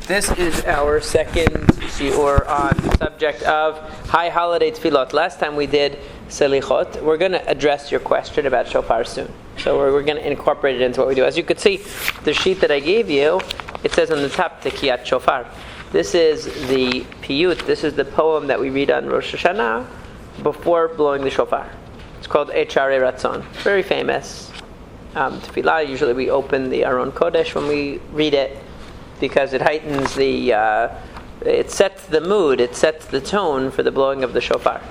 This is our second shiur on the subject of high holiday tefillot. Last time we did selichot. We're going to address your question about shofar soon. So we're going to incorporate it into what we do. As you could see, the sheet that I gave you, it says on the top, tekiyat shofar. This is the piyut. This is the poem that we read on Rosh Hashana before blowing the shofar. It's called Et Shaare Ratson. Very famous. Tefillah, usually we open the Aron Kodesh when we read it, because it heightens it sets the mood, it sets the tone for the blowing of the shofar.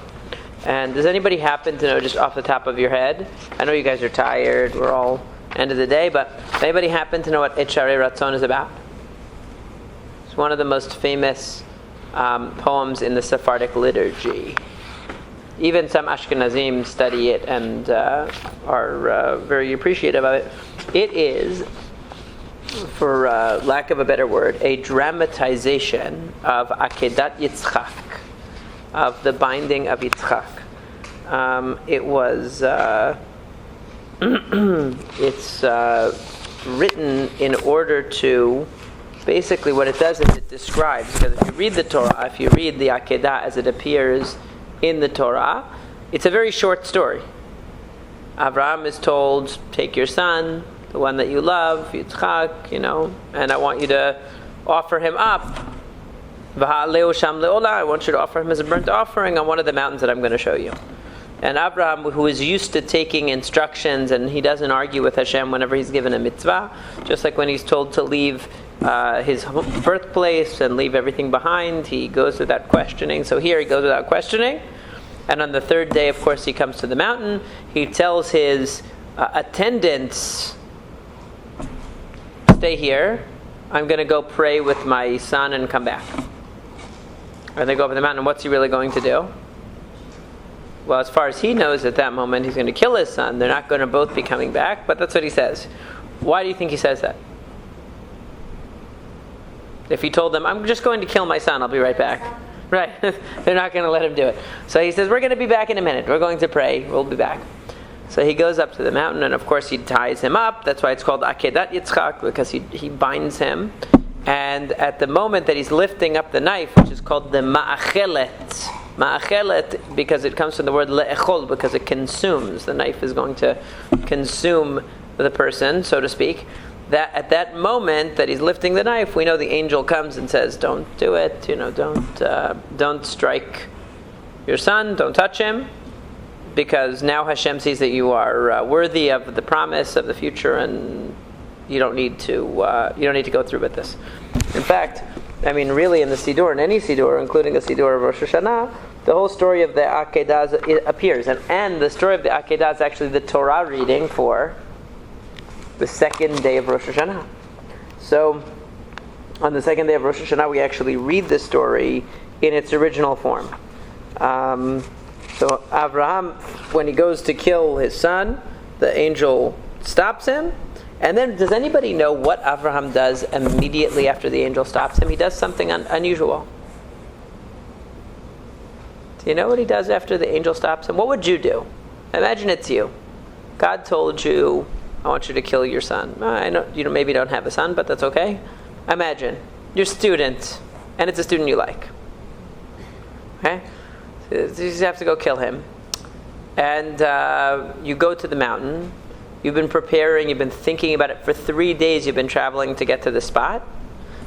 And does anybody happen to know, just off the top of your head, I know you guys are tired, we're all end of the day, but does anybody happen to know what Et Shaare Ratson is about? It's one of the most famous poems in the Sephardic liturgy. Even some Ashkenazim study it and are very appreciative of it. It is, for lack of a better word, a dramatization of Aqedat Yitzchak, of the binding of Yitzchak. It was, it's written in order to, basically what it does is it describes, because if you read the Torah, if you read the Aqedah as it appears in the Torah, it's a very short story. Abraham is told, take your son, the one that you love, Yitzchak, and I want you to offer him up. I want you to offer him as a burnt offering on one of the mountains that I'm going to show you. And Abraham, who is used to taking instructions, and he doesn't argue with Hashem whenever he's given a mitzvah, just like when he's told to leave his birthplace and leave everything behind, he goes without questioning. So here he goes without questioning. And on the third day, of course, he comes to the mountain. He tells his attendants, stay here. I'm going to go pray with my son and come back. And they go up to the mountain. What's he really going to do? Well, as far as he knows at that moment, he's going to kill his son. They're not going to both be coming back, but that's what he says. Why do you think he says that? If he told them, I'm just going to kill my son, I'll be right back. Right. They're not going to let him do it. So he says, we're going to be back in a minute. We're going to pray. We'll be back. So he goes up to the mountain, and of course he ties him up. That's why it's called Aqedat Yitzchak, because he binds him. And at the moment that he's lifting up the knife, which is called the ma'achelet, because it comes from the word le'echol, because it consumes. The knife is going to consume the person, so to speak. That at that moment that he's lifting the knife, we know the angel comes and says, don't do it, don't strike your son, don't touch him, because now Hashem sees that you are worthy of the promise of the future, and you don't need to go through with this. In fact, really in the Siddur, in any Siddur, including the Siddur of Rosh Hashanah, the whole story of the Aqedah appears, and the story of the Aqedah is actually the Torah reading for the second day of Rosh Hashanah. So, on the second day of Rosh Hashanah, we actually read the story in its original form. So, Abraham, when he goes to kill his son, the angel stops him. And then, does anybody know what Abraham does immediately after the angel stops him? He does something unusual. Do you know what he does after the angel stops him? What would you do? Imagine it's you. God told you, I want you to kill your son. I know you maybe don't have a son, but that's okay. Imagine you're a student, and it's a student you like. Okay, so you just have to go kill him, and you go to the mountain. You've been preparing. You've been thinking about it for 3 days. You've been traveling to get to the spot,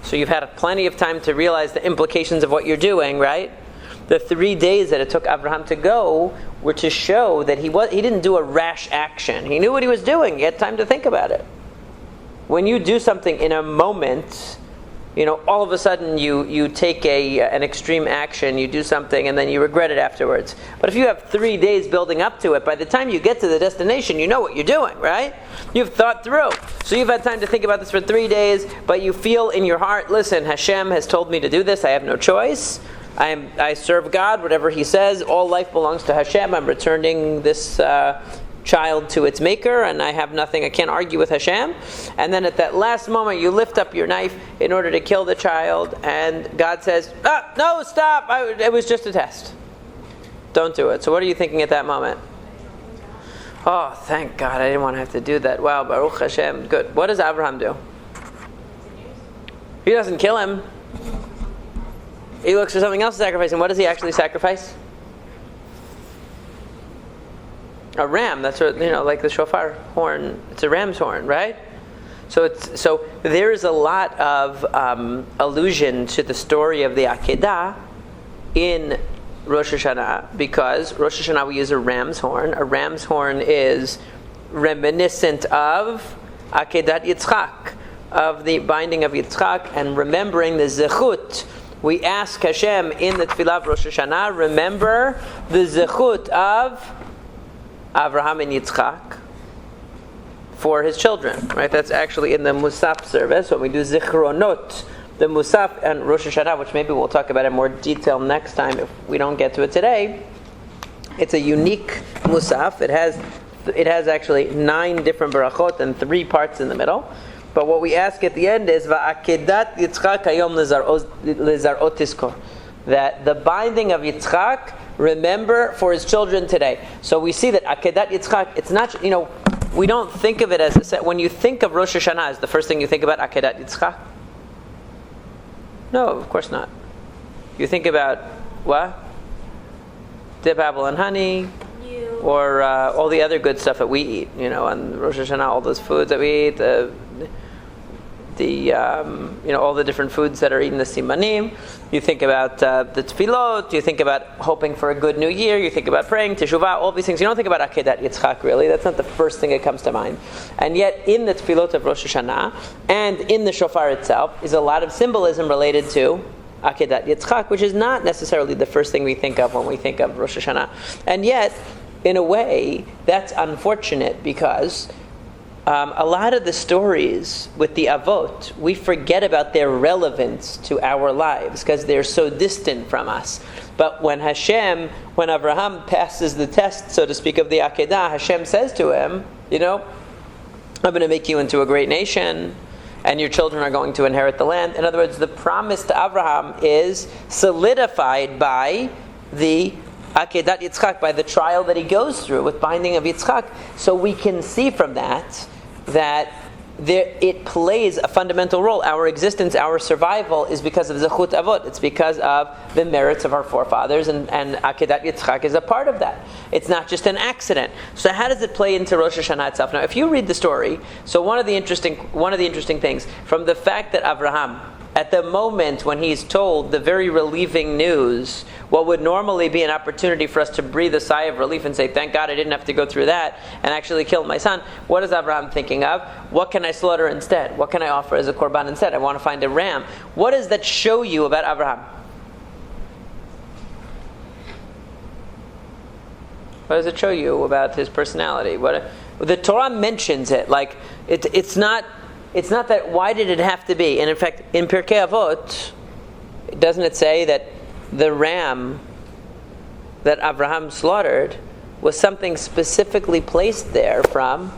so you've had plenty of time to realize the implications of what you're doing. Right. The 3 days that it took Abraham to go were to show that he didn't do a rash action. He knew what he was doing. He had time to think about it. When you do something in a moment, all of a sudden you take an extreme action, you do something, and then you regret it afterwards. But if you have 3 days building up to it, by the time you get to the destination, you know what you're doing, right? You've thought through. So you've had time to think about this for 3 days, but you feel in your heart, listen, Hashem has told me to do this, I have no choice. I serve God, whatever He says. All life belongs to Hashem. I'm returning this child to its maker, and I have nothing. I can't argue with Hashem. And then at that last moment, you lift up your knife in order to kill the child, and God says, no, stop. It was just a test. Don't do it. So what are you thinking at that moment? Oh, thank God. I didn't want to have to do that. Wow, Baruch Hashem. Good. What does Abraham do? He doesn't kill him. He looks for something else to sacrifice, and what does he actually sacrifice? A ram. That's what, like the shofar horn. It's a ram's horn, right? So there is a lot of allusion to the story of the Aqeda in Rosh Hashanah, because Rosh Hashanah we use a ram's horn. A ram's horn is reminiscent of Akedat Yitzchak, of the binding of Yitzchak, and remembering the zechut. We ask Hashem in the Tefillah of Rosh Hashanah, remember the zechut of Avraham and Yitzchak for his children. Right? That's actually in the Musaf service when we do Zichronot. The Musaf and Rosh Hashanah, which maybe we'll talk about in more detail next time if we don't get to it today. It's a unique Musaf. It has actually 9 different barachot and 3 parts in the middle. But what we ask at the end is Va'akedat Yitzchak hayom lezarot tiskor, that the binding of Yitzchak, remember for his children today. So we see that Akedat Yitzchak, it's not, we don't think of it as a set. When you think of Rosh Hashanah, is the first thing you think about Akedat Yitzchak? No, of course not. You think about what? Dip, apple, and honey, or all the other good stuff that we eat. On Rosh Hashanah, all those foods that we eat, all the different foods that are eaten, the simanim. You think about the Tefillot. You think about hoping for a good new year. You think about praying, teshuvah, all these things. You don't think about Akedat Yitzchak, really. That's not the first thing that comes to mind. And yet, in the Tefillot of Rosh Hashanah and in the Shofar itself is a lot of symbolism related to Akedat Yitzchak, which is not necessarily the first thing we think of when we think of Rosh Hashanah. And yet, in a way, that's unfortunate because a lot of the stories with the Avot, we forget about their relevance to our lives because they're so distant from us. But when Avraham passes the test, so to speak, of the Akedah, Hashem says to him, I'm going to make you into a great nation, and your children are going to inherit the land. In other words, the promise to Avraham is solidified by the Akedat Yitzchak, by the trial that he goes through with binding of Yitzchak. So we can see from that it plays a fundamental role. Our existence, our survival is because of Zechut Avot. It's because of the merits of our forefathers, and Akedat Yitzchak is a part of that. It's not just an accident. So how does it play into Rosh Hashanah itself? Now, if you read the story, so one of the interesting things from the fact that Avraham, at the moment when he's told the very relieving news, what would normally be an opportunity for us to breathe a sigh of relief and say, thank God I didn't have to go through that and actually kill my son, what is Abraham thinking of? What can I slaughter instead? What can I offer as a korban instead? I want to find a ram. What does that show you about Abraham? What does it show you about his personality? The Torah mentions it. Like, it's not that, why did it have to be? And in fact, in Pirkei Avot, doesn't it say that the ram that Avraham slaughtered was something specifically placed there from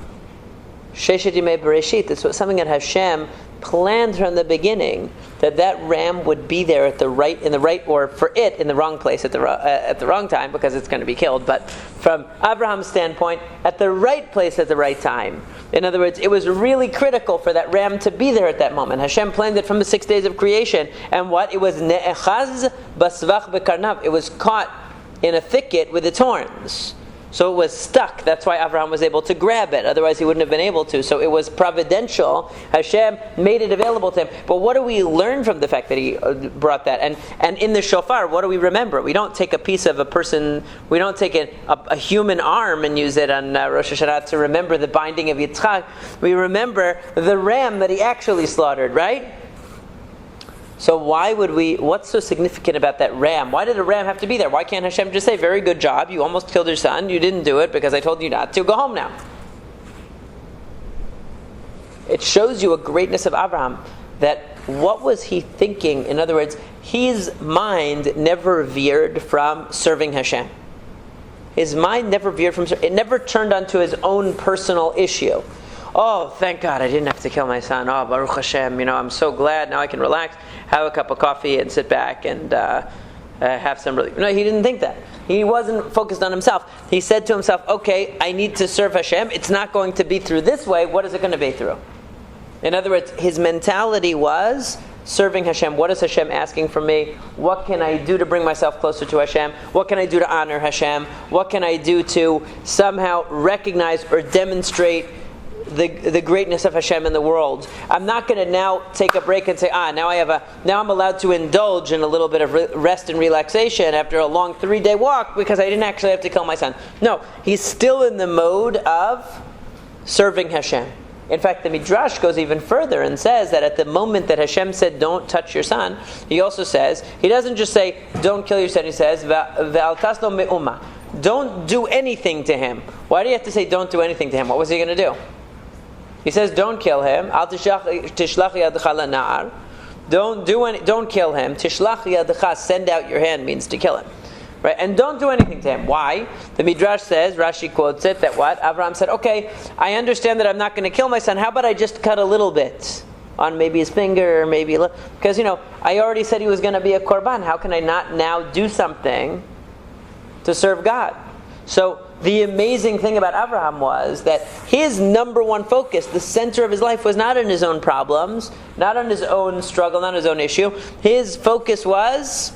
Sheshet Yimei Bereshit? It's something that Hashem planned from the beginning, that ram would be there in the wrong place at the wrong time, because it's going to be killed. But from Abraham's standpoint, at the right place at the right time. In other words, it was really critical for that ram to be there at that moment. Hashem planned it from the 6 days of creation, and it was ne'echaz basvach bekarnav. It was caught in a thicket with its horns. So it was stuck. That's why Avraham was able to grab it. Otherwise he wouldn't have been able to. So it was providential. Hashem made it available to him. But what do we learn from the fact that he brought that? And in the shofar, what do we remember? We don't take a piece of a person, we don't take a human arm and use it on Rosh Hashanah to remember the binding of Yitzchak. We remember the ram that he actually slaughtered, right? So what's so significant about that ram? Why did a ram have to be there? Why can't Hashem just say, very good job, you almost killed your son, you didn't do it because I told you not to, go home now? It shows you a greatness of Abraham, that what was he thinking? In other words, his mind never veered from serving Hashem. His mind never veered from, it never turned onto his own personal issue. Oh, thank God I didn't have to kill my son. Oh, Baruch Hashem, I'm so glad, now I can relax, have a cup of coffee and sit back and have some relief. No, he didn't think that. He wasn't focused on himself. He said to himself, okay, I need to serve Hashem. It's not going to be through this way. What is it going to be through? In other words, his mentality was, serving Hashem. What is Hashem asking from me? What can I do to bring myself closer to Hashem? What can I do to honor Hashem? What can I do to somehow recognize or demonstrate the greatness of Hashem in the world? I'm not going to now take a break and say, now I'm allowed to indulge in a little bit of rest and relaxation after a long 3-day walk because I didn't actually have to kill my son. No, he's still in the mode of serving Hashem. In fact, the Midrash goes even further and says that at the moment that Hashem said, don't touch your son, he also says, he doesn't just say, don't kill your son, he says, Ve'al tasno me'uma. Don't do anything to him. Why do you have to say, don't do anything to him? What was he going to do? He says, don't kill him. Al tishlach yadcha lana'ar. Don't kill him. Tishlach yadcha, send out your hand, means to kill him. Right? And don't do anything to him. Why? The Midrash says, Rashi quotes it, that what? Avraham said, okay, I understand that I'm not going to kill my son. How about I just cut a little bit on maybe his finger, or maybe because I already said he was going to be a korban. How can I not now do something to serve God? So the amazing thing about Avraham was that his number one focus, the center of his life, was not on his own problems, not on his own struggle, not his own issue. His focus was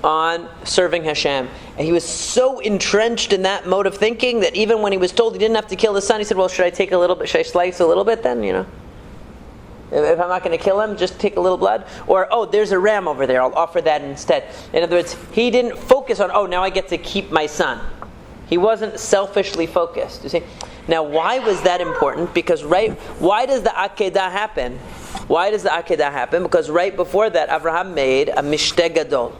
on serving Hashem. And he was so entrenched in that mode of thinking that even when he was told he didn't have to kill his son, he said, well, should I take a little bit? Should I slice a little bit then, If I'm not going to kill him, just take a little blood. Or, there's a ram over there, I'll offer that instead. In other words, he didn't focus on, now I get to keep my son. He wasn't selfishly focused. You see? Now, why was that important? Because why does the Aqeda happen? Why does the Aqeda happen? Because right before that, Avraham made a mishteh gadol.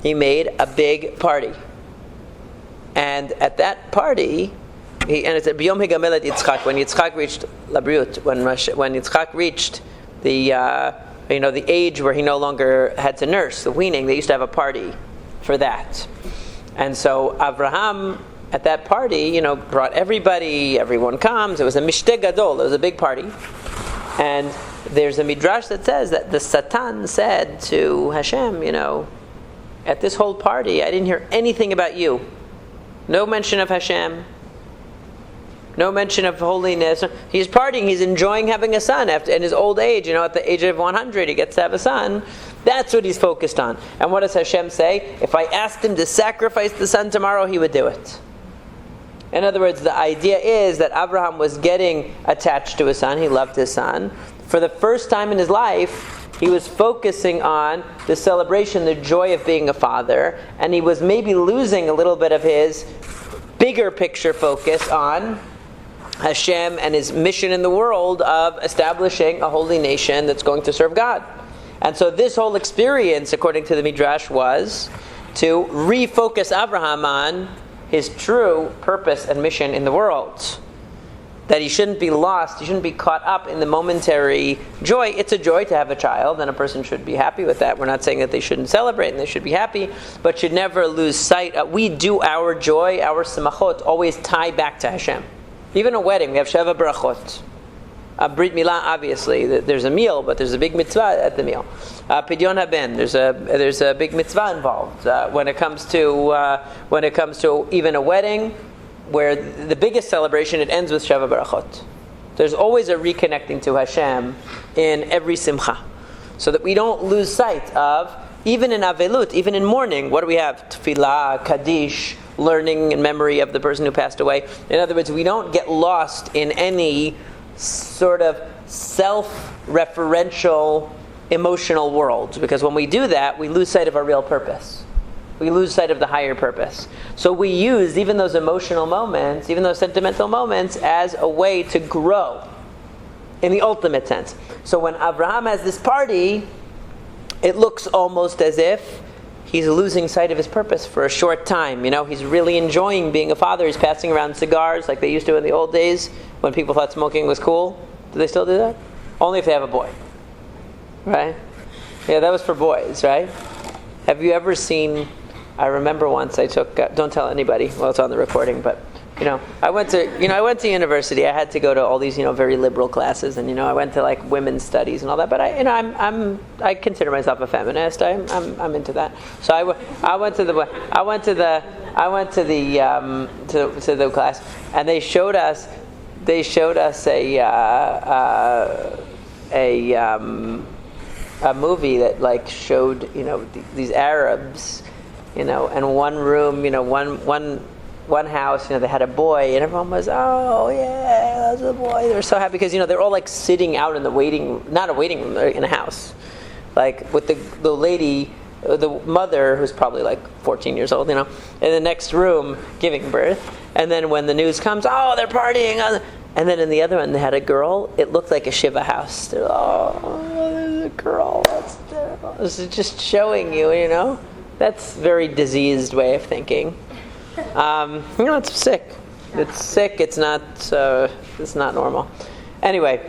He made a big party. And at that party, and it's at Biyom Higamel et Yitzchak, when Yitzchak reached Labriut, when Yitzchak reached the age where he no longer had to nurse, the weaning, they used to have a party for that. And so Avraham, at that party, brought everybody, everyone comes, it was a mishteh gadol, it was a big party. And there's a midrash that says that the Satan said to Hashem, at this whole party, I didn't hear anything about you. No mention of Hashem. No mention of holiness. He's partying. He's enjoying having a son in his old age. At the age of 100, he gets to have a son. That's what he's focused on. And what does Hashem say? If I asked him to sacrifice the son tomorrow, he would do it. In other words, the idea is that Abraham was getting attached to his son. He loved his son. For the first time in his life, he was focusing on the celebration, the joy of being a father, and he was maybe losing a little bit of his bigger picture focus on Hashem and his mission in the world of establishing a holy nation that's going to serve God. And so this whole experience, according to the Midrash, was to refocus Abraham on his true purpose and mission in the world. That he shouldn't be lost, he shouldn't be caught up in the momentary joy. It's a joy to have a child, and a person should be happy with that. We're not saying that they shouldn't celebrate and they should be happy, but should never lose sight. We do our joy, our simachot, always tie back to Hashem. Even a wedding, we have Sheva Barachot. A Brit Milah, obviously, there's a meal, but there's a big mitzvah at the meal. Pidyon haben, there's a big mitzvah involved. When it comes to even a wedding, where the biggest celebration, it ends with Sheva Barachot. There's always a reconnecting to Hashem in every simcha, so that we don't lose sight of, even in Avelut, even in mourning, what do we have? Tefillah, Kaddish, learning and memory of the person who passed away. In other words, we don't get lost in any sort of self-referential emotional world, because when we do that, we lose sight of our real purpose. We lose sight of the higher purpose. So we use even those emotional moments, even those sentimental moments, as a way to grow in the ultimate sense. So when Abraham has this party, it looks almost as if he's losing sight of his purpose for a short time. He's really enjoying being a father. He's passing around cigars like they used to in the old days when people thought smoking was cool. Do they still do that? Only if they have a boy. Right? Yeah, that was for boys, right? Have you ever seen... I remember once I took, don't tell anybody, well, it's on the recording, but, I went to university. I had to go to all these, very liberal classes, and, I went to like women's studies and all that, but I consider myself a feminist. I'm into that. So I went to the class, and they showed us a movie that like showed these Arabs, and one room, one house, they had a boy, and everyone was, oh yeah, that's a boy. They were so happy because they're all like sitting out in the not a waiting room, they're in a house, like with the lady, the mother who's probably like 14 years old, in the next room giving birth, and then when the news comes, oh, they're partying. And then in the other one, they had a girl. It looked like a Shiva house. They're, oh, there's a girl. That's terrible. This is just showing you, That's a very diseased way of thinking. It's sick. It's sick. It's not normal. Anyway,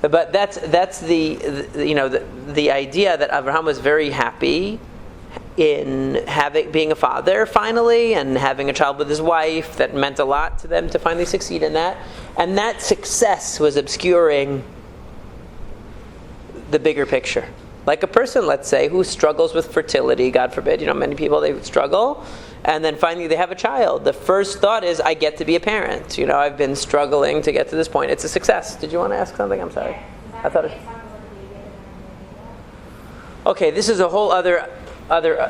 but that's the idea that Abraham was very happy in being a father finally, and having a child with his wife. That meant a lot to them to finally succeed in that, and that success was obscuring the bigger picture. Like a person, let's say, who struggles with fertility, God forbid, many people, they struggle, and then finally they have a child. The first thought is, I get to be a parent. I've been struggling to get to this point. It's a success. Did you want to ask something? I'm sorry. I thought okay, this is a whole other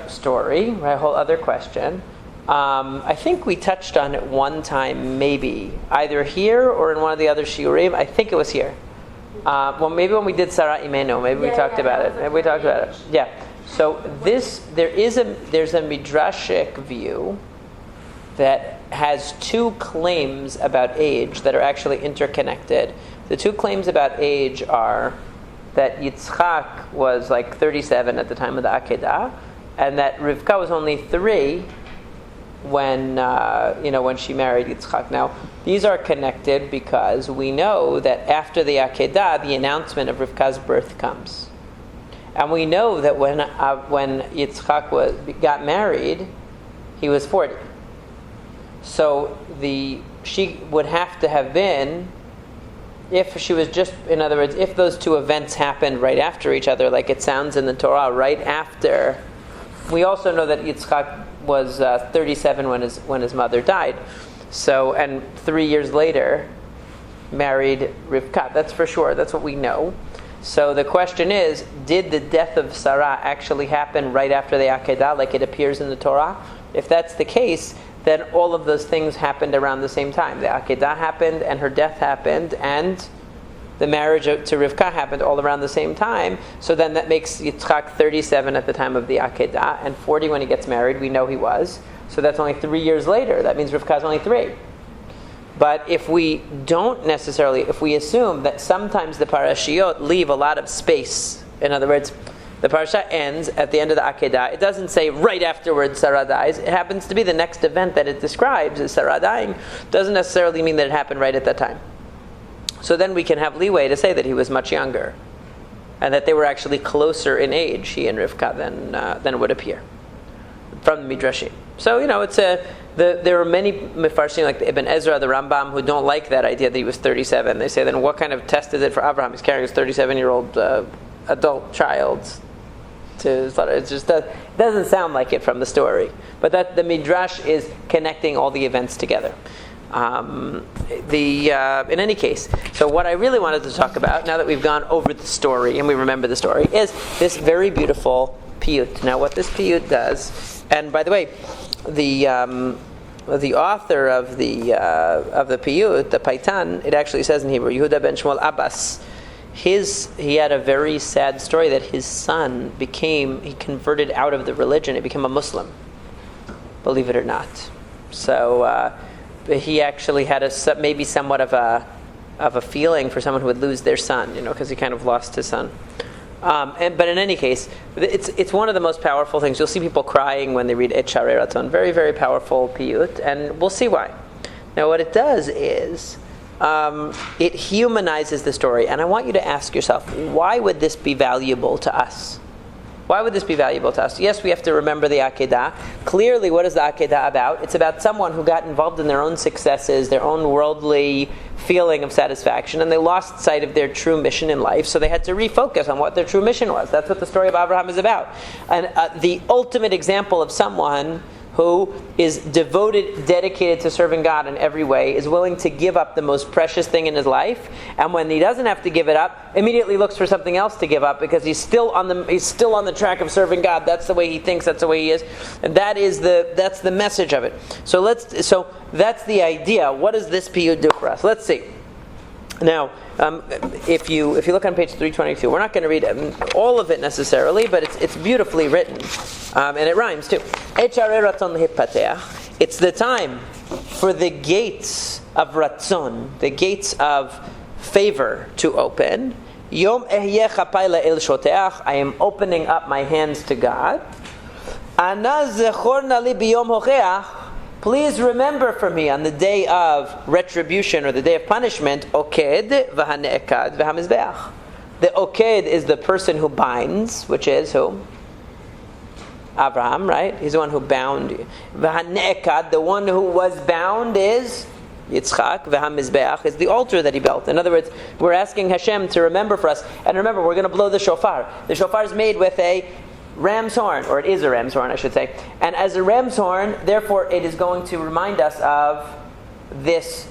story, right? A whole other question. I think we touched on it one time, maybe either here or in one of the other shiurim. I think it was here. Well, maybe when we did Sarah Imenu, maybe we talked about it. Maybe we talked about it. Yeah. So there's a midrashic view that has two claims about age that are actually interconnected. The two claims about age are that Yitzchak was like 37 at the time of the Aqeda, and that Rivka was only 3 when she married Yitzchak. Now, these are connected because we know that after the Aqeda, the announcement of Rivka's birth comes. And we know that when Yitzchak got married, he was 40. So she would have to have been, if she was just, in other words, if those two events happened right after each other, like it sounds in the Torah, right after. We also know that Yitzchak was 37 when his mother died. So, and 3 years later, married Rivka. That's for sure. That's what we know. So the question is, did the death of Sarah actually happen right after the Aqeda, like it appears in the Torah? If that's the case, then all of those things happened around the same time. The Aqeda happened, and her death happened, and the marriage to Rivka happened all around the same time. So then that makes Yitzchak 37 at the time of the Aqeda, and 40 when he gets married. We know he was. So that's only 3 years later. That means Rivka's only 3. But if we assume that sometimes the parashiyot leave a lot of space, in other words, the parasha ends at the end of the Aqeda. It doesn't say right afterwards Sarah dies. It happens to be the next event that it describes as Sarah dying. Doesn't necessarily mean that it happened right at that time. So then we can have leeway to say that he was much younger, and that they were actually closer in age, he and Rivka, than would appear from the Midrashim. So there are many Mefarshim like the Ibn Ezra, the Rambam, who don't like that idea that he was 37. They say, then what kind of test is it for Abraham? He's carrying his 37-year-old adult child. It just doesn't sound like it from the story. But that the Midrash is connecting all the events together. In any case, so what I really wanted to talk about, now that we've gone over the story and we remember the story, is this very beautiful piyut. Now, what this piyut does, and by the way, the author of the piyut, the Paitan, it actually says in Hebrew, Yehuda ben Shmuel Abbas. He had a very sad story that his son he converted out of the religion. He became a Muslim, believe it or not. So he actually had maybe somewhat of a feeling for someone who would lose their son, because he kind of lost his son. But in any case, it's one of the most powerful things. You'll see people crying when they read Et Shaare Ratson. Very, very powerful piyut, and we'll see why. Now, what it does is it humanizes the story, and I want you to ask yourself, why would this be valuable to us? Why would this be valuable to us? Yes, we have to remember the Aqeda. Clearly, what is the Aqeda about? It's about someone who got involved in their own successes, their own worldly feeling of satisfaction, and they lost sight of their true mission in life, so they had to refocus on what their true mission was. That's what the story of Abraham is about. And the ultimate example of someone who is devoted, dedicated to serving God in every way, is willing to give up the most precious thing in his life, and when he doesn't have to give it up, immediately looks for something else to give up because he's still on the track of serving God. That's the way he thinks. That's the way he is, and that's the message of it. So that's the idea. What does this piyut do for us? Let's see. Now, if you look on page 322, we're not going to read all of it necessarily, but it's beautifully written, and it rhymes too. Et Shaare Ratson hipateach. It's the time for the gates of Ratzon, the gates of favor, to open. Yom ehyeh chapay la'el shoteach. I am opening up my hands to God. Ana zechor na li biyom hocheach. Please remember for me on the day of retribution or the day of punishment, Aqeda v'hane'ekad v'hamizbeach. The Aqed is the person who binds, which is who? Abraham, right? He's the one who bound. V'hane'ekad, the one who was bound, is Yitzchak. V'hamizbeach is the altar that he built. In other words, we're asking Hashem to remember for us. And remember, we're going to blow the shofar. The shofar is made with a ram's horn, or it is a ram's horn, I should say. And as a ram's horn, therefore, it is going to remind us of this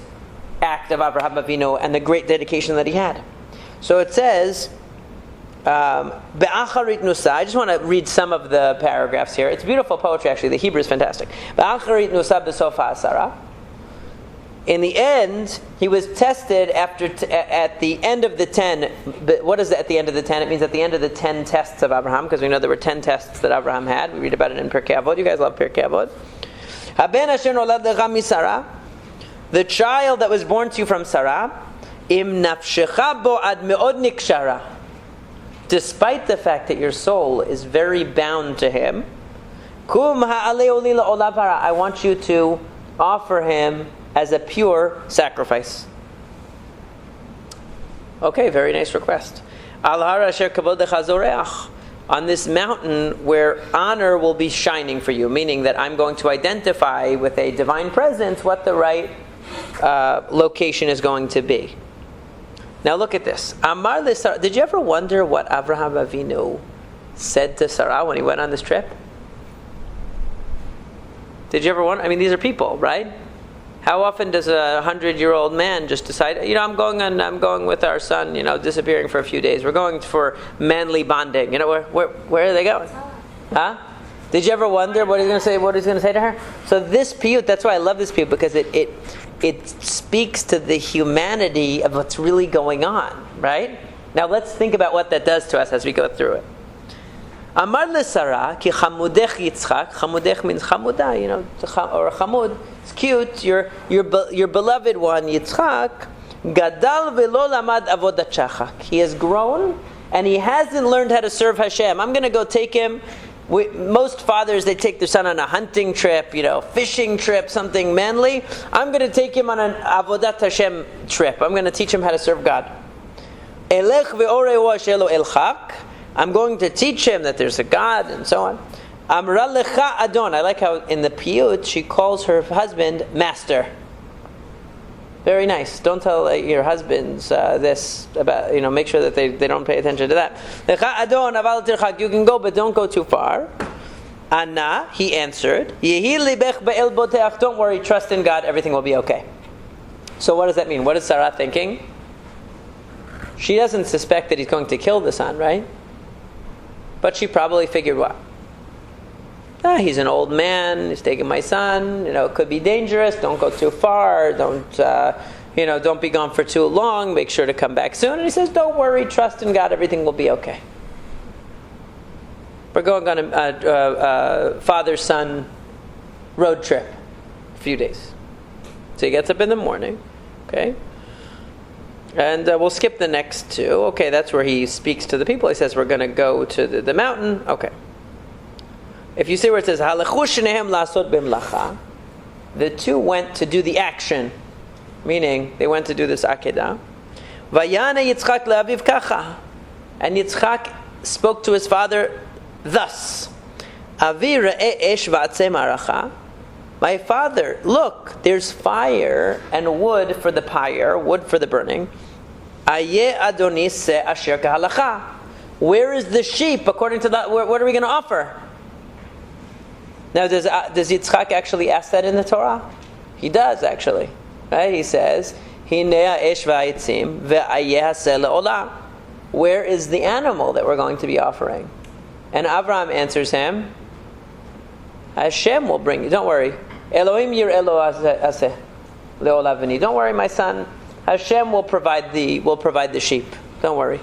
act of Avraham Avinu and the great dedication that he had. So it says, Be'acharit nusa. I just want to read some of the paragraphs here. It's beautiful poetry, actually. The Hebrew is fantastic. Be'acharit nusa b'sof ha'asara. In the end, he was tested at the end of the 10. But what is it at the end of the 10? It means at the end of the 10 tests of Abraham, because we know there were 10 tests that Abraham had. We read about it in Pirkei Avot. You guys love Pirkei Avot. Haben asher nolad lecha misara. The child that was born to you from Sarah. Im nafshecha bo ad me'od nikshara. Despite the fact that your soul is very bound to him. Kum ha'alei oli la'olav hara. I want you to offer him as a pure sacrifice. Okay, very nice request. Al har asher kavod lecha zoreach. On this mountain where honor will be shining for you, meaning that I'm going to identify with a divine presence what the right location is going to be. Now look at this. Amar le Sarah. Did you ever wonder what Avraham Avinu said to Sarah when he went on this trip? Did you ever wonder? I mean, these are people, right? How often does a 100-year-old man just decide, I'm going with our son, disappearing for a few days. We're going for manly bonding. Where are they going? Huh? Did you ever wonder what he's going to say? What he's going to say to her? So this piyut, that's why I love this piyut, because it speaks to the humanity of what's really going on, right? Now let's think about what that does to us as we go through it. Amar le Sarah ki chamudech Yitzchak. Chamudech means chamuda, or chamud. It's cute. Your beloved one Yitzchak. Gadal velo lamad avodat shachak. He has grown and he hasn't learned how to serve Hashem. I'm going to go take him. Most fathers, they take their son on a hunting trip, fishing trip, something manly. I'm going to take him on an avodat Hashem trip. I'm going to teach him how to serve God. Elech ve'orei shelo elchak. I'm going to teach him that there's a God, and so on. Amra lecha adon. I like how in the piyut she calls her husband master. Very nice. Don't tell your husbands this about, make sure that they don't pay attention to that. Lecha adon aval tirchak. You can go, but don't go too far. Anna, he answered, Yehi libech be'el boteach. Don't worry, trust in God, everything will be okay. So what does that mean? What is Sarah thinking? She doesn't suspect that he's going to kill the son, right? But she probably figured what? He's an old man. He's taking my son. It could be dangerous. Don't go too far. Don't be gone for too long. Make sure to come back soon. And he says, don't worry. Trust in God. Everything will be okay. We're going on a father-son road trip. A few days. So he gets up in the morning. Okay. And we'll skip the next two. Okay, that's where he speaks to the people. He says, we're going to go to the mountain. Okay. If you see where it says, Halechu shnehem lasot b'mlacha, the two went to do the action, meaning they went to do this Aqeda. Vayana Yitzchak le'aviv kacha, and Yitzchak spoke to his father thus, Avi re'eh esh va'atzeh maracha. My father, look, there's fire and wood for the pyre, wood for the burning. Ayeh Adoni se asher kahalacha. Where is the sheep according to that? What are we going to offer? Now, does Yitzchak actually ask that in the Torah? He does, actually. Right? He says, Hinei ha'esh v'ha'itzim ve'ayeh ha'seh le'olam. Where is the animal that we're going to be offering? And Avraham answers him, Hashem will bring you. Don't worry. Elohim yir elo aseh le'olam v'ni. Don't worry, my son. Hashem will provide the sheep. Don't worry.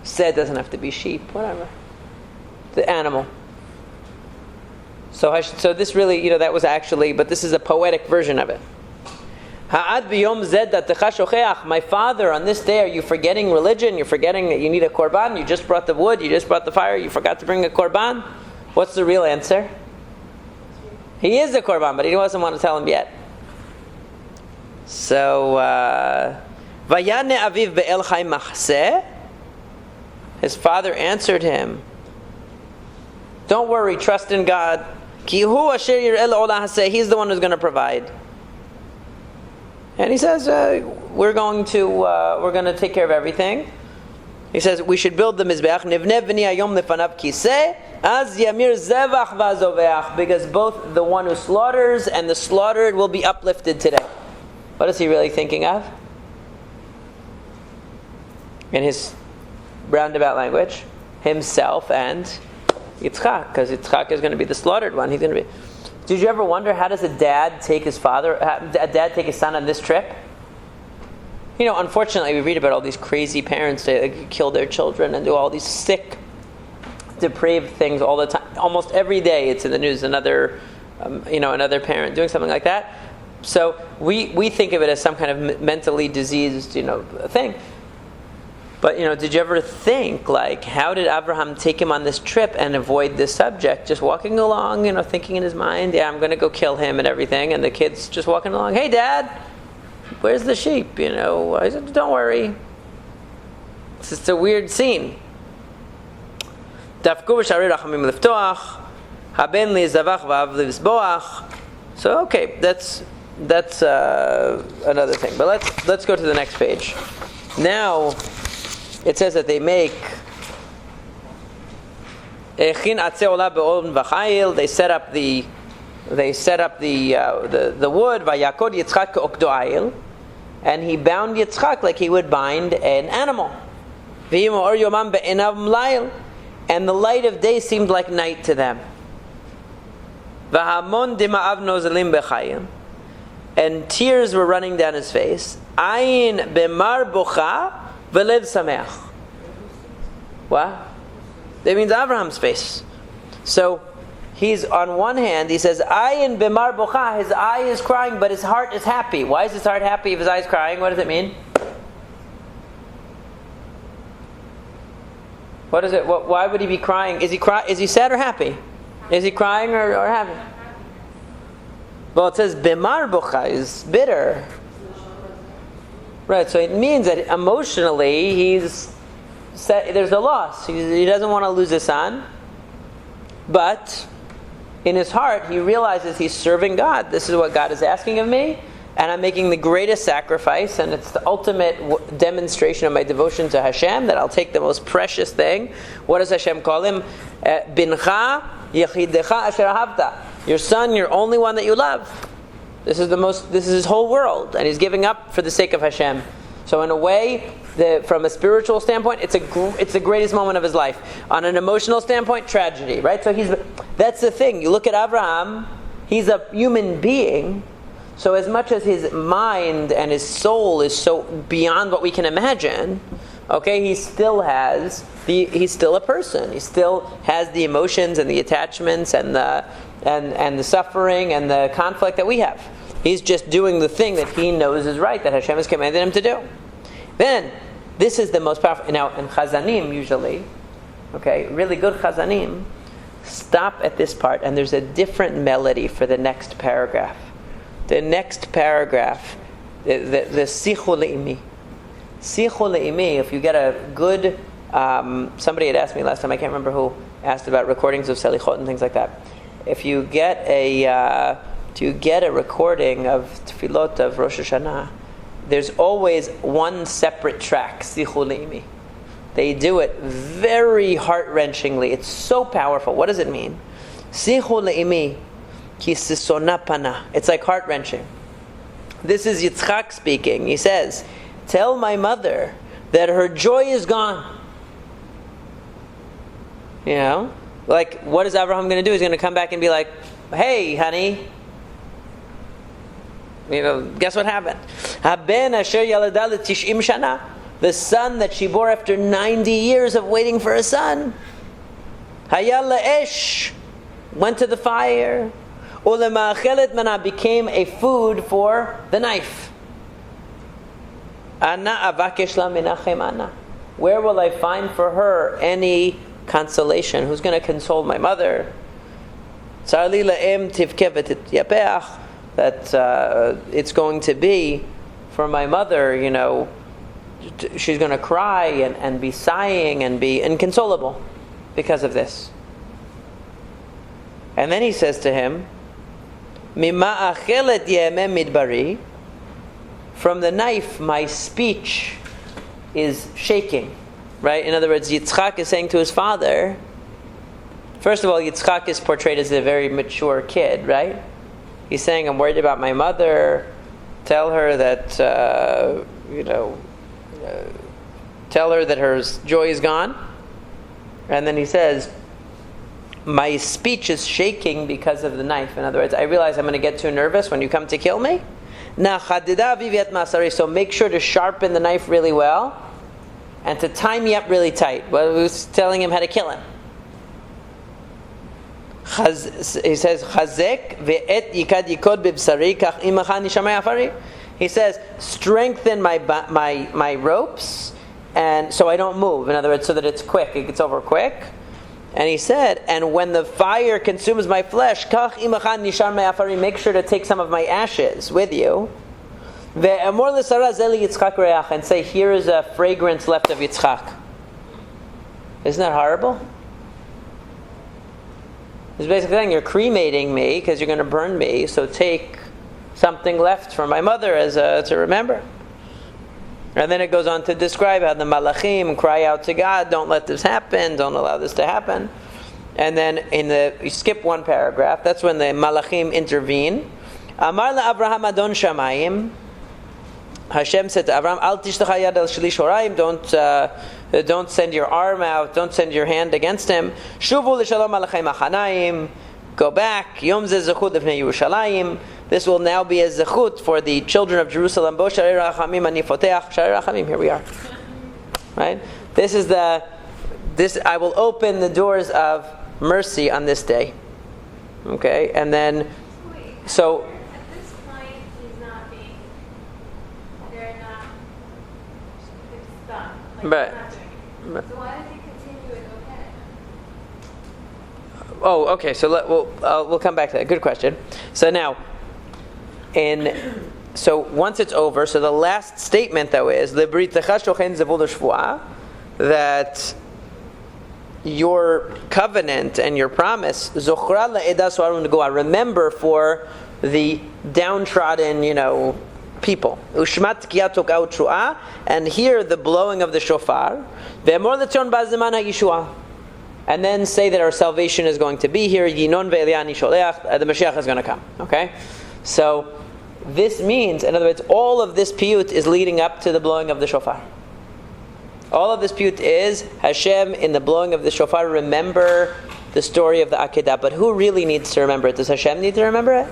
Said doesn't have to be sheep, whatever. The animal. So this really, that was actually, but this is a poetic version of it. Ha'ad b'yom zed datecha shocheach. My father, on this day, are you forgetting religion? You're forgetting that you need a korban? You just brought the wood, you just brought the fire, you forgot to bring a korban? What's the real answer? He is a korban, but he doesn't want to tell him yet. So, Vayane aviv be'el chai machseh. His father answered him, don't worry, trust in God. Ki hu asher yireh le'olam haseh. He's the one who's going to provide. And he says, we're going to take care of everything. He says, we should build the mizbeach. Nivneh v'ni hayom lefanav kiseh, az yamir zevach v'azoveach. Because both the one who slaughters and the slaughtered will be uplifted today. What is he really thinking of? In his roundabout language, himself and Yitzchak, because Yitzchak is going to be the slaughtered one. He's going to be. Did you ever wonder, how does a dad take his son on this trip? Unfortunately, we read about all these crazy parents that kill their children and do all these sick, depraved things all the time. Almost every day, it's in the news. Another parent doing something like that. So we think of it as some kind of mentally diseased, thing. But, did you ever think, how did Abraham take him on this trip and avoid this subject? Just walking along, thinking in his mind, I'm going to go kill him and everything. And the kid's just walking along, hey, Dad, where's the sheep? I said, don't worry. It's just a weird scene. So, okay, that's another thing. But let's go to the next page. Now, it says that they make they set up the wood, vayakod Yitzchak ke'okdo ayil, and he bound Yitzchak like he would bind an animal. And the light of day seemed like night to them. And tears were running down his face. Ayin b'mar bocha v'lev sameach. What? That means Abraham's face. So he's on one hand, he says, Ayin b'mar bocha, his eye is crying, but his heart is happy. Why is his heart happy if his eye is crying? What does it mean? What is it? Why would he be crying? Is he sad or happy? Is he crying or happy? Well, it says b'mar bocha is bitter. Right, so it means that emotionally there's a loss. He doesn't want to lose his son. But in his heart, he realizes he's serving God. This is what God is asking of me. And I'm making the greatest sacrifice. And it's the ultimate demonstration of my devotion to Hashem, that I'll take the most precious thing. What does Hashem call him? Bincha yechidecha asher ahavta. Your son, your only one that you love. This is his whole world, and he's giving up for the sake of Hashem. So in a way, from a spiritual standpoint, it's the greatest moment of his life. On an emotional standpoint, tragedy, right? So that's the thing. You look at Abraham, he's a human being. So as much as his mind and his soul is so beyond what we can imagine, okay, he's still a person. He still has the emotions and the attachments and the suffering and the conflict that we have. He's just doing the thing that he knows is right, that Hashem has commanded him to do. Then, this is the most powerful. Now, in Chazanim, usually, okay, really good Chazanim, stop at this part, and there's a different melody for the next paragraph. The next paragraph, the Sichu Le'imi. Sichu Le'imi, if you get a good, somebody had asked me last time, I can't remember who, asked about recordings of Selichot and things like that. If you get a recording of Tefillot of Rosh Hashana, there's always one separate track, Sichu Le'imi. They do it very heart-wrenchingly. It's so powerful. What does it mean? Sichu le'imi ki sisona pana. It's like heart-wrenching. This is Yitzchak speaking. He says, tell my mother that her joy is gone. You know? Like, what is Abraham going to do? He's going to come back and be like, hey, honey, you know, guess what happened? Haben asher yalada l'tish'im shana. The son that she bore after 90 years of waiting for a son. Hayal la'esh. Went to the fire. Ulema'achelet mana, became a food for the knife. Ana avakesh la menachem ana. Where will I find for her any consolation? Who's going to console my mother? That it's going to be for my mother, you know, she's going to cry and be sighing and be inconsolable because of this. And then he says to him, Mima achelet yemem midbari, from the knife my speech is shaking. Right? In other words, Yitzchak is saying to his father, first of all, Yitzchak is portrayed as a very mature kid, right? He's saying, I'm worried about my mother. Tell her that, tell her that her joy is gone. And then he says, my speech is shaking because of the knife. In other words, I realize I'm going to get too nervous when you come to kill me. So make sure to sharpen the knife really well and to tie me up really tight. Well, he was telling him how to kill him. He says, Chazek ve'et yikad yikod b'bsari kach imacha nishamei afari. He says, strengthen my ropes, and so I don't move. In other words, so that it's quick, it gets over quick. And he said, and when the fire consumes my flesh, kach imacha nishamei afari, make sure to take some of my ashes with you. Ve'amor l'sara zeli Yitzchak reach, and say, here is a fragrance left of Yitzchak. Isn't that horrible? He's basically saying, you're cremating me because you're going to burn me, so take something left from my mother as to remember. And then it goes on to describe how the malachim cry out to God, don't let this happen, don't allow this to happen. And then you skip one paragraph, that's when the malachim intervene. Amar la-Avraham Adon Shamayim, Hashem said to Avraham, Al tishtach yad al shlish horayim, don't send your arm out, don't send your hand against him. Shuvu l'shalom alachay machanaim, go back. Yom zeh zechut lefnei Yerushalayim. This will now be a zechut for the children of Jerusalem. Bo sharei rachamim ani foteach. Sharei rachamim, here we are. Right? This I will open the doors of mercy on this day. Okay? And then, so, Right. So why does he continue it okay? Oh, okay. So we'll come back to that. Good question. So now, so once it's over, so the last statement though is that your covenant and your promise, remember for the downtrodden, people. And hear the blowing of the shofar. And then say that our salvation is going to be here. The Mashiach is going to come. Okay? So this means, in other words, all of this piyut is leading up to the blowing of the shofar. All of this piyut is Hashem in the blowing of the shofar. Remember the story of the Aqeda. But who really needs to remember it? Does Hashem need to remember it?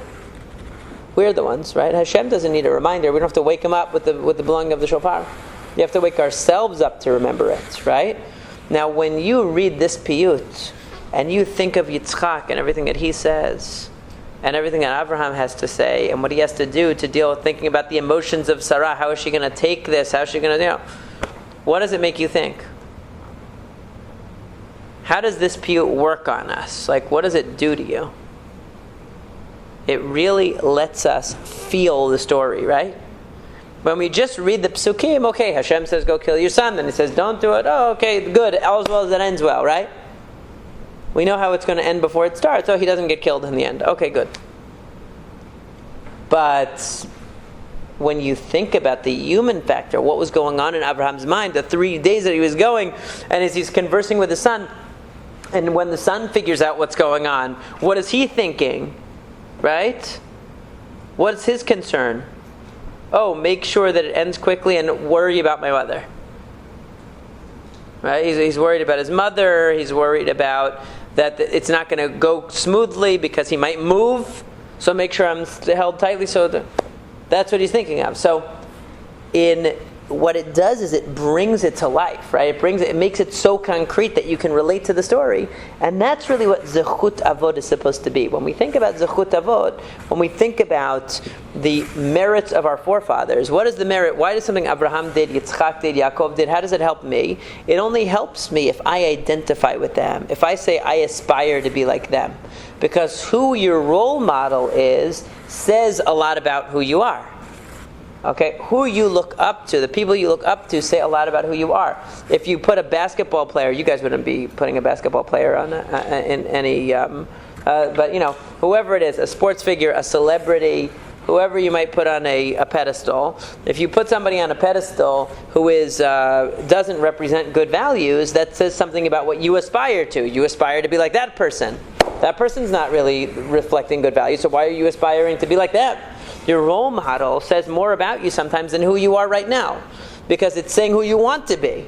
We're the ones, right? Hashem doesn't need a reminder. We don't have to wake him up with the blowing of the shofar. You have to wake ourselves up to remember it, right? Now, when you read this piyut and you think of Yitzchak and everything that he says and everything that Abraham has to say and what he has to do to deal with thinking about the emotions of Sarah, how is she going to take this? How is she going to, what does it make you think? How does this piyut work on us? Like, what does it do to you? It really lets us feel the story, right? When we just read the psukim, okay, Hashem says go kill your son, then he says don't do it. Oh, okay, good, all's well as it ends well, right? We know how it's going to end before it starts. Oh, he doesn't get killed in the end. Okay, good. But when you think about the human factor, what was going on in Abraham's mind, the 3 days that he was going, and as he's conversing with his son, And when the son figures out what's going on, what is he thinking? Right? What's his concern? Oh, make sure that it ends quickly and worry about my mother. Right? He's worried about his mother. He's worried about that it's not going to go smoothly because he might move. So make sure I'm held tightly. That's what he's thinking of. So what it does is it brings it to life, right? It makes it so concrete that you can relate to the story. And that's really what Zechut Avod is supposed to be. When we think about Zechut Avod, when we think about the merits of our forefathers, what is the merit? Why does something Abraham did, Yitzchak did, Yaakov did, how does it help me? It only helps me if I identify with them, if I say I aspire to be like them. Because who your role model is says a lot about who you are. Okay, who you look up to, the people you look up to say a lot about who you are. If you put a basketball player, you guys wouldn't be putting a basketball player on in any, but whoever it is, a sports figure, a celebrity, whoever you might put on a pedestal. If you put somebody on a pedestal who doesn't represent good values, that says something about what you aspire to. You aspire to be like that person. That person's not really reflecting good values, so why are you aspiring to be like them? Your role model says more about you sometimes than who you are right now, because it's saying who you want to be.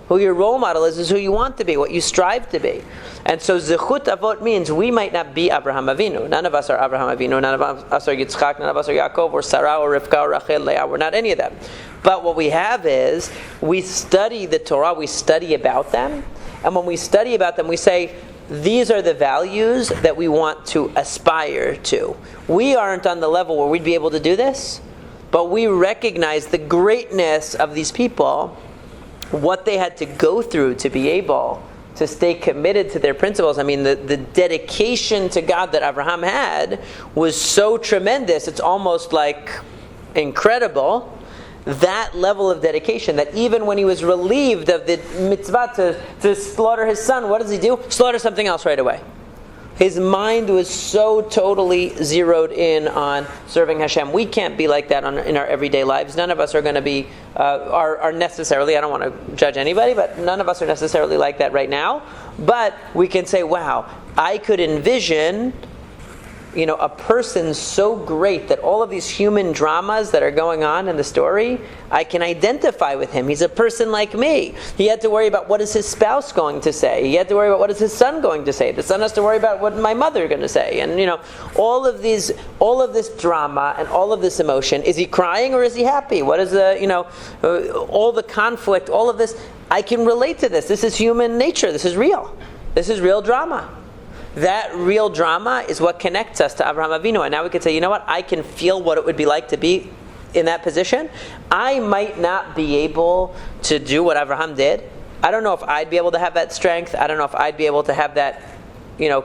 Who your role model is who you want to be, what you strive to be. And so Zechut Avot means we might not be Abraham Avinu. None of us are Abraham Avinu. None of us are Yitzchak. None of us are Yaakov or Sarah or Rivka or Rachel, Leah. We're not any of them. But what we have is we study the Torah. We study about them. And when we study about them, we say, these are the values that we want to aspire to. We aren't on the level where we'd be able to do this, but we recognize the greatness of these people, what they had to go through to be able to stay committed to their principles. I mean, the dedication to God that Abraham had was so tremendous, it's almost like incredible. That level of dedication, that even when he was relieved of the mitzvah to slaughter his son, what does he do? Slaughter something else right away. His mind was so totally zeroed in on serving Hashem. We can't be like that in our everyday lives. None of us are going to be, are necessarily, I don't want to judge anybody, but none of us are necessarily like that right now. But we can say, wow, I could envision a person so great that all of these human dramas that are going on in the story, I can identify with him. He's a person like me. He had to worry about what is his spouse going to say. He had to worry about what is his son going to say. The son has to worry about what my mother is going to say. And all of this drama and all of this emotion. Is he crying or is he happy? What is all the conflict, all of this? I can relate to this. This is human nature. This is real. This is real drama. That real drama is what connects us to Abraham Avinu. And now we could say, you know what? I can feel what it would be like to be in that position. I might not be able to do what Abraham did. I don't know if I'd be able to have that strength. I don't know if I'd be able to have that,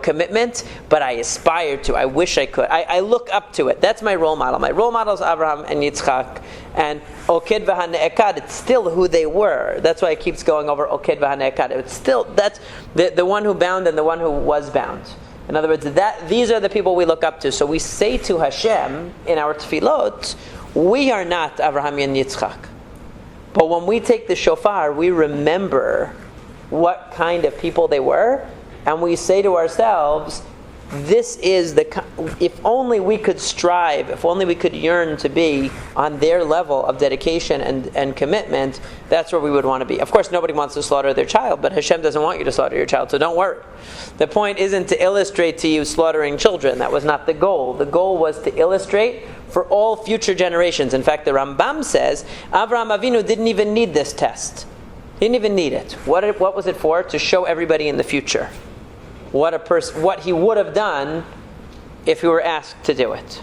commitment. But I aspire to. I wish I could. I look up to it. That's my role model. My role model is Abraham and Yitzchak. And Oked v'hane'ekad, it's still who they were. That's why it keeps going over Oked v'hane'ekad. It's still, that's the one who bound and the one who was bound. In other words, these are the people we look up to. So we say to Hashem in our Tefillot, we are not Abraham and Yitzchak. But when we take the shofar, we remember what kind of people they were, and we say to ourselves, this is if only we could strive, if only we could yearn to be on their level of dedication and commitment, that's where we would want to be. Of course, nobody wants to slaughter their child, but Hashem doesn't want you to slaughter your child, so don't worry. The point isn't to illustrate to you slaughtering children. That was not the goal. The goal was to illustrate for all future generations. In fact, the Rambam says, Avraham Avinu didn't even need this test. He didn't even need it. What was it for? To show everybody in the future what he would have done if he were asked to do it.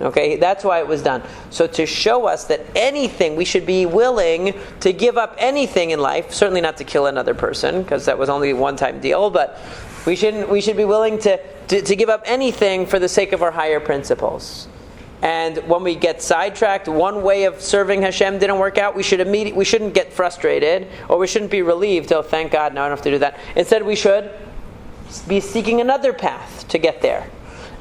Okay, that's why it was done. So to show us that anything, we should be willing to give up anything in life. Certainly not to kill another person, because that was only a one-time deal. But we should be willing to give up anything for the sake of our higher principles. And when we get sidetracked, one way of serving Hashem didn't work out, we shouldn't get frustrated, or we shouldn't be relieved. Oh, thank God, now I don't have to do that. Instead, we should be seeking another path to get there.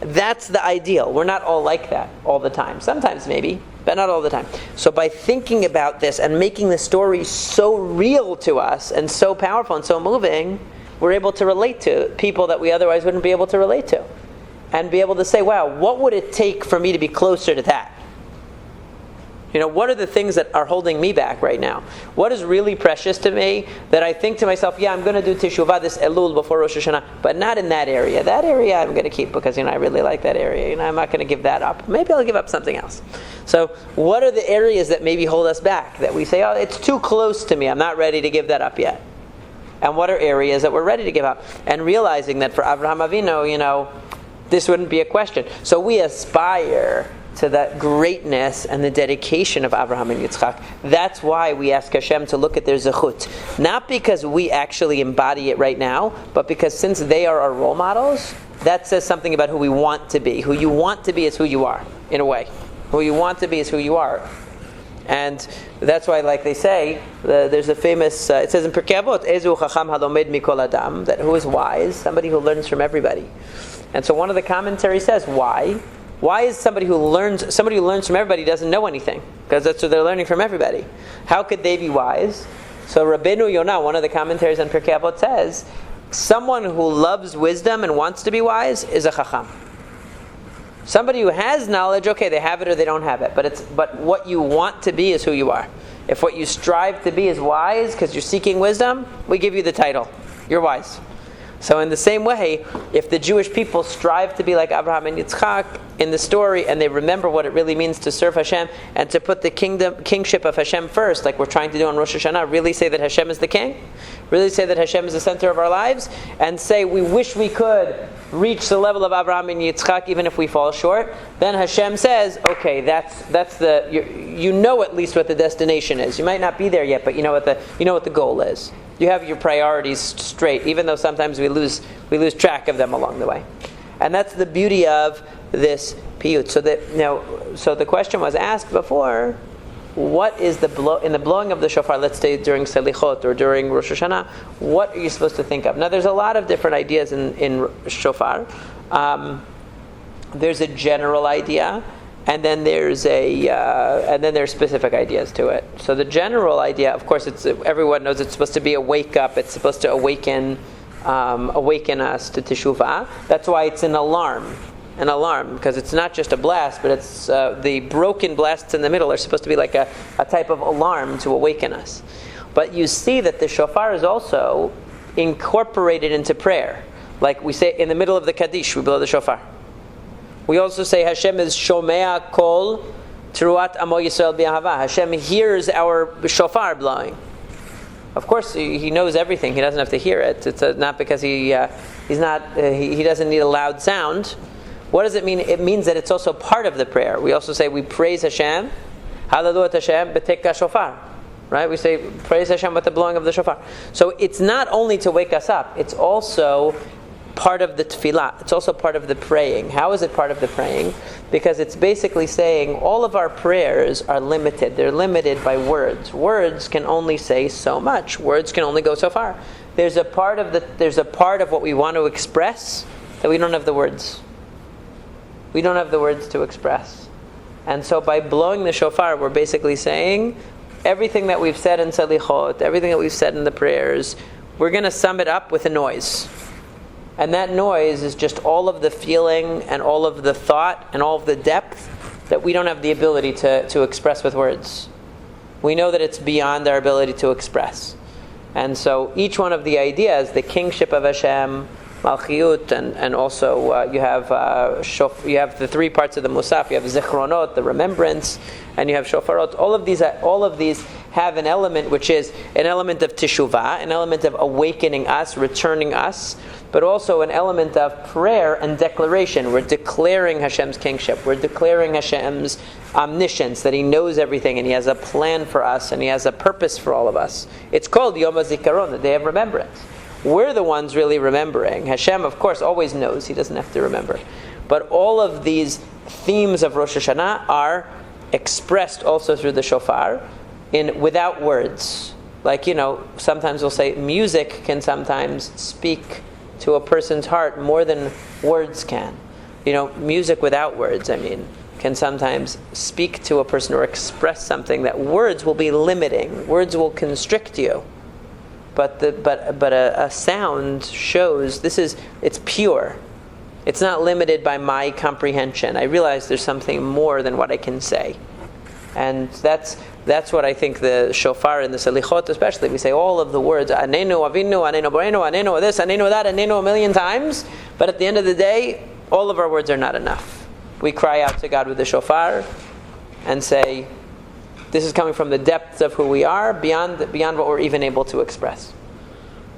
That's the ideal. We're not all like that all the time. Sometimes maybe, but not all the time. So by thinking about this and making the story so real to us and so powerful and so moving, we're able to relate to people that we otherwise wouldn't be able to relate to. And be able to say, wow, what would it take for me to be closer to that? What are the things that are holding me back right now? What is really precious to me that I think to myself, yeah, I'm going to do Teshuvah this Elul before Rosh Hashanah, but not in that area. That area I'm going to keep because, I really like that area. I'm not going to give that up. Maybe I'll give up something else. So what are the areas that maybe hold us back? That we say, oh, it's too close to me. I'm not ready to give that up yet. And what are areas that we're ready to give up? And realizing that for Avraham Avinu, this wouldn't be a question. So we aspire to that greatness and the dedication of Avraham and Yitzchak. That's why we ask Hashem to look at their zechut. Not because we actually embody it right now, but because since they are our role models, that says something about who we want to be. Who you want to be is who you are, in a way. Who you want to be is who you are. And that's why, like they say, there's a famous, it says in Pirkei Avot, Ezu chacham halomed mikol adam, that who is wise? Somebody who learns from everybody. And so one of the commentaries says, why? Why is somebody who learns from everybody doesn't know anything? Because that's what they're learning from everybody. How could they be wise? So Rabbeinu Yonah, one of the commentaries on Pirkei Avot, says, someone who loves wisdom and wants to be wise is a chacham. Somebody who has knowledge, okay, they have it or they don't have it. But what you want to be is who you are. If what you strive to be is wise because you're seeking wisdom, we give you the title. You're wise. So in the same way, if the Jewish people strive to be like Abraham and Yitzchak in the story, and they remember what it really means to serve Hashem and to put the kingship of Hashem first, like we're trying to do on Rosh Hashanah, really say that Hashem is the king, really say that Hashem is the center of our lives, and say we wish we could reach the level of Abraham and Yitzchak even if we fall short, then Hashem says, okay, that's you know at least what the destination is. You might not be there yet, but you know what the goal is. You have your priorities straight, even though sometimes we lose track of them along the way. And that's the beauty of this piyut. So the question was asked before, what is in the blowing of the shofar, let's say during Selichot or during Rosh Hashanah, what are you supposed to think of? Now there's a lot of different ideas in shofar. There's a general idea, and then there's specific ideas to it. So the general idea, of course, everyone knows it's supposed to be a wake up. It's supposed to awaken us to teshuvah. That's why it's an alarm, because it's not just a blast, but it's the broken blasts in the middle are supposed to be like a type of alarm to awaken us. But you see that the shofar is also incorporated into prayer. Like we say in the middle of the Kaddish, we blow the shofar. We also say Hashem is Shomea Kol Teruat Amo Yisrael B'Ahava. Hashem hears our shofar blowing. Of course, He knows everything. He doesn't have to hear it. It's not because He doesn't need a loud sound. What does it mean? It means that it's also part of the prayer. We also say we praise Hashem. Hallelu et Hashem b'tekka shofar. Right? We say praise Hashem with the blowing of the shofar. So it's not only to wake us up. It's also part of the tefillah. It's also part of the praying. How is it part of the praying? Because it's basically saying all of our prayers are limited. They're limited by words. Words can only say so much. Words can only go so far. There's a part of what we want to express that we don't have the words. We don't have the words to express. And so by blowing the shofar, we're basically saying everything that we've said in Salichot, everything that we've said in the prayers, we're going to sum it up with a noise. And that noise is just all of the feeling and all of the thought and all of the depth that we don't have the ability to express with words. We know that it's beyond our ability to express. And so each one of the ideas, the kingship of Hashem, Malchiyut, and also you have the three parts of the Musaf. You have Zichronot, the remembrance, and you have Shofarot. All of these have an element which is an element of Teshuvah, an element of awakening us, returning us, but also an element of prayer and declaration. We're declaring Hashem's kingship. We're declaring Hashem's omniscience, that He knows everything and He has a plan for us and He has a purpose for all of us. It's called Yom HaZikaron, the Day of Remembrance. We're the ones really remembering. Hashem, of course, always knows. He doesn't have to remember. But all of these themes of Rosh Hashanah are expressed also through the shofar without words. Like, sometimes we'll say music can sometimes speak to a person's heart more than words can. Music without words, can sometimes speak to a person or express something that words will be limiting. Words will constrict you. but a sound shows it's pure. It's not limited by my comprehension. I realize there's something more than what I can say. And that's what I think the shofar and the selichot especially, we say all of the words, Anenu, Avinu, Anenu, Borenu, Anenu, this, Anenu, that, Anenu, a million times, but at the end of the day, all of our words are not enough. We cry out to God with the shofar and say, this is coming from the depths of who we are, beyond what we're even able to express.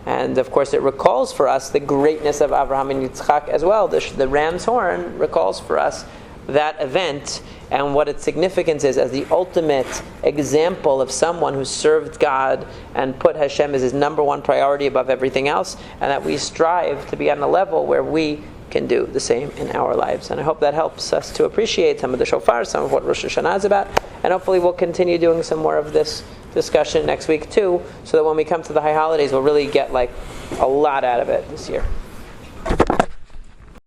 And of course it recalls for us the greatness of Avraham and Yitzchak as well. The ram's horn recalls for us that event and what its significance is as the ultimate example of someone who served God and put Hashem as his number one priority above everything else, and that we strive to be on a level where we can do the same in our lives. And I hope that helps us to appreciate some of the shofar, some of what Rosh Hashanah is about, and hopefully we'll continue doing some more of this discussion next week too, so that when we come to the high holidays we'll really get a lot out of it this year.